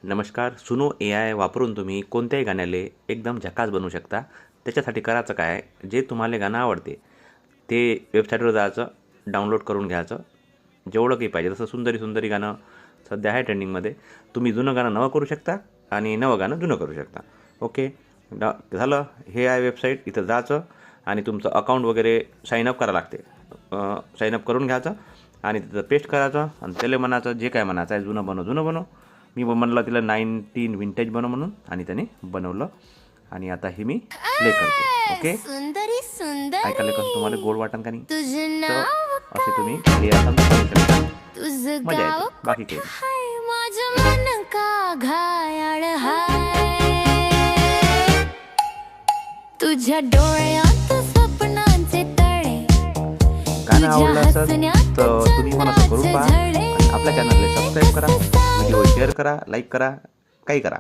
नमस्कार. सुनो AI वापरून तुम्ही कोणत्याही गाण्याले एकदम झकास बनवू शकता. त्याच्यासाठी करायचं काय आहे, जे तुम्हाला गाणं आवडते ते वेबसाईटवर जायचं, डाउनलोड करून घ्यायचं. जेवढं काही पाहिजे जसं सुंदरी सुंदरी गाणं सध्या आहे ट्रेंडिंगमध्ये. तुम्ही जुनं गाणं नवं करू शकता आणि नवं गाणं जुनं करू शकता. ओके, झालं. हे आहे वेबसाईट. इथं जायचं आणि तुमचं अकाउंट वगैरे साईनअप करावं लागते. साईनअप करून घ्यायचं आणि तिथं पेस्ट करायचं आणि त्याला म्हणायचं जे काय म्हणायचं आहे, जुनं बनव जुनं बनव. मी म्हणलं तिला 19 विंटेज बनव म्हणून आणि त्याने बनवलं. आणि आता हे मी प्ले करतो. ओके, सुंदरी ऐकायला कसं सुंदरी तुम्हाला गोड वाटण का नाही? तुझं तर नाव असे तुम्ही प्ले आता करू शकता. तुझं मजा गाव येते, बाकी कुठं काही नाही. हाय माझं मन का घायाळ हाय तुझ्या डोळ्यात स्वप्नांचे तळे गाणं तुझ्या आवडलं असेल हसण्यात तर तुम्ही पण असं करून चंद्राचे पहा झळे आणि आपल्या चॅनलला सबस्क्राईब करा, कसं व्हिडिओ सांगू शेअर करा, लाईक करा, काही करा.